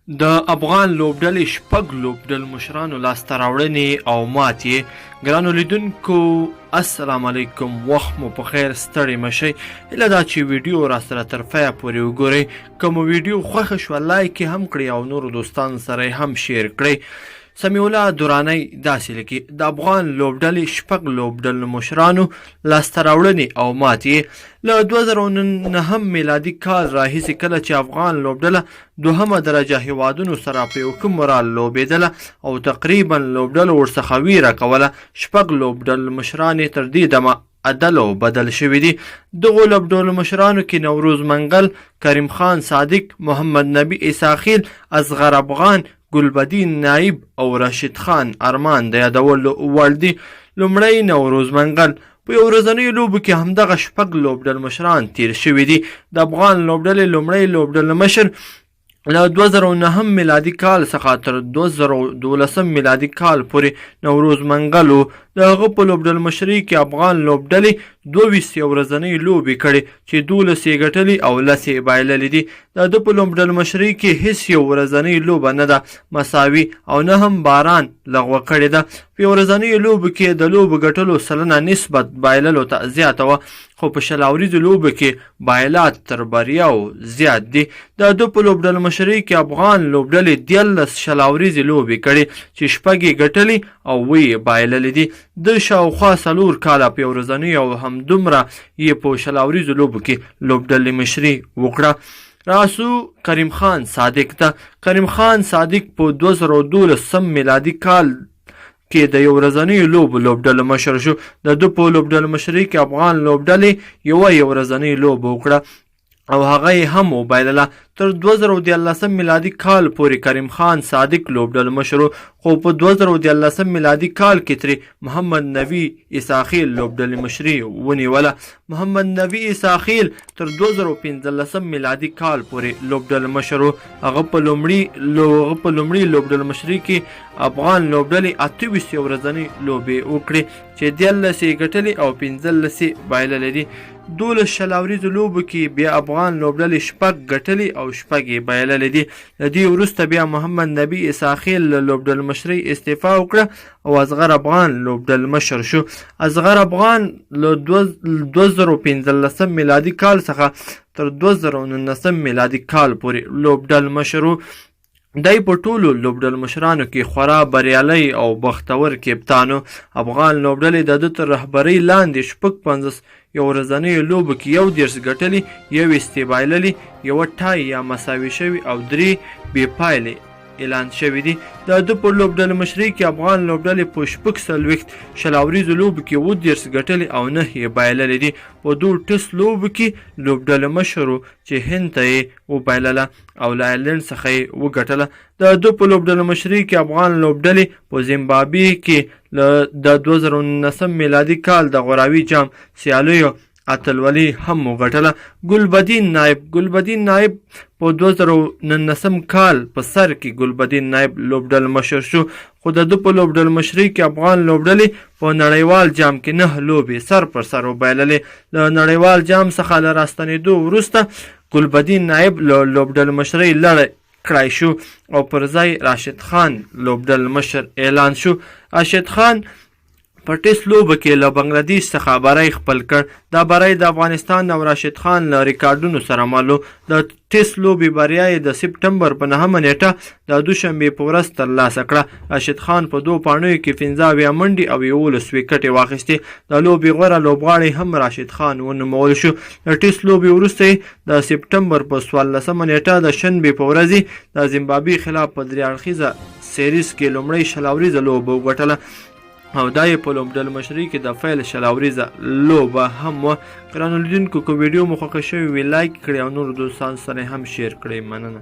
د افغان لوبډلې شپږ لوبډل مشرانو لاسته راوړنې او ماتې. ګرانو لیدونکو السلام علیکم، وخت مو په خیر، ستړي مشئ. هیله ده چې ویډیو را سره تر پایه پورې وګورئ. که مو ویډیو خوښه شوه لایک یې هم کړئ او نورو دوستانو سره یې هم شیر کړئ. سمیع الله درانی داسې لیکي: د افغان لوبډلې شپږ لوبډلو مشرانو لاسته راوړنې او ماتې. له 2009 میلادي کال راهیسې کله چې افغان لوبډله دوهمه درجه هیوادونو سره په یو ښه مورال لوبېدله او تقریبا لوبډلو ورڅخه ویره کوله، شپږ لوبډلو مشران یې تر دې دمه عدل او بدل شوي دي. دغو لوبډلو مشرانو کې نوروز منګل، کریم خان صادق، محمد نبي اساخیل، اصغر افغان، ګلبدین نایب او راشد خان ارمان د یادولو وړ دي. لومړی نوروز منګل: په یو ورځنیو لوبو کې همدغه شپږ لوبډل مشران تیر شوي دي. د افغان لوبډلې لومړی لوبډل مشر له 2009 میلادي کال څخه تر 2012 میلادي کال پورې نوروز منګل و. د هغه په لوبډل مشرۍ کې افغان لوبډلې 22 ورځنۍ لوبې کړې چې 12 یې ګټلې او 10 یې بایللې دي. د ده په لوبډل مشرۍ کې هیڅ یو ورځنۍ لوبه نه ده مساوي او نه هم باران لغوه کړې ده. په یو ورځنیو لوبو کې د لوبو ګټلو سلنه نسبت بایللو ته زیاته وه، خو په شل اوریزو لوبو کې بایلات تر بریاو زیات دي. د ده په لوبډل مشرۍ کې افغان لوبډلې 13 شل اوریزې لوبې کړې چې شپږ یې ګټلې او 7 یې بایللې دي. د شاوخوا 4 کاله په یو ورځنیو او همدومره یې په شل اوریزو لوبو کې لوبډلې مشري وکړه. راسو کریم خان صادق ته. کریم خان صادق په 2012 میلادي کال کې د یو ورځنیو لوبو لوبډلو مشر شو. د ده په لوبډلو مشرۍ کې افغان لوبډلې یوه ورځنۍ لوبه وکړه او هغه یې هم وبایلله. تر 2013 میلادي کال پورې کریم خان صادق لوبډل مشر، خو په 2013 میلادي کال کې ترې محمد نبي اساخیل لوبډلې مشري ونیوله. محمد نبي اساخیل تر 2015 میلادي کال پورې لوبډل مشر. هغه په لومړي لوبډل مشرۍ کې افغان لوبډلې 28 ورځنۍ لوبې وکړې چې 13 یې ګټلې او 15 یې بایللې دي. 12 شل اوریزو لوبو کې بیا افغان لوبډلې شپږ ګټلې او شپږ یې بایللې دي. له دې وروسته بیا محمد نبي اساخیل له لوبډل مشرۍ استعفا وکړه او اصغر افغان لوبډل مشر شو. اصغر افغان له 2015 میلادي کال څخه تر 2019 میلادي کال پورې لوبډل مشر و. دی په ټولو لوبډل مشرانو کې خورا بریالی او بختور کپتان و. افغان لوبډلې د ده تر رهبرۍ لاندې شپږ 50 یو ورځنیو لوبو کې 11 ګټلې، 21 یې بایللې، 1 ټای یا مساوي شوي او 3 بې پایلې اعلان شوي دي. د ده په لوبډل مشرۍ کې افغان لوبډلې په 46 شل اوریزو لوبو کې 30 ګټلې او 9 یې بایللې دي. په 2 ټسټ لوبو کې لوبډل مشر چې هند ته یې وبایلله او له آیرلینډ څخه یې وګټله. د ده په لوبډل مشرۍ کې افغان لوبډلې په زیمبابوې کې د 2019 میلادي کال د غوراوي جام سیالیو اتلولي هم وګټله. ګلبدین نایب په 2019 کال په سر کې ګلبدین نایب لوبډل مشر شو، خو د ده په لوبډل مشرۍ کې افغان لوبډلې په نړیوال جام کې 9 لوبې سر پر سر وبایللې. له نړیوال جام څخه له راستنېدو وروسته ګلبدین نایب له لوبډل مشرۍ لړ کړای شو او پر ځای راشد خان لوبډل مشر اعلان شو. راشد خان په ټیسټ لوبه کې له بنګلادیش څخه بری خپل کړ. دا بری د افغانستان او راشد خان له ریکارډونو سره مالو. د ټیسټ لوبې بریا یې د سپټمبر په 9 نیټه د دوشنبې په ورځ ترلاسه کړه. راشد خان په 2 پاڼیو کې 15 منډې او 11 ویکټې واخیستې. د لوبې غوره لوبغاړی هم راشد خان ونومول شو. د ټیسټ لوبې وروسته د سپټمبر په 14 نیټه د شنبې په ورځ د زیمبابوې خلاف په 3 اړخیزه سیریز کې لومړی شل اوریزه لوبه وګټله او دا یې په لوبډل مشرۍ کې د فیل شل اوریزه لوبه هم وه. ګرانو لیدونکو که ویډیو مو خوښه شوې وي لایک کړئ او نورو دوستانو سره هم شیر کړئ. مننه.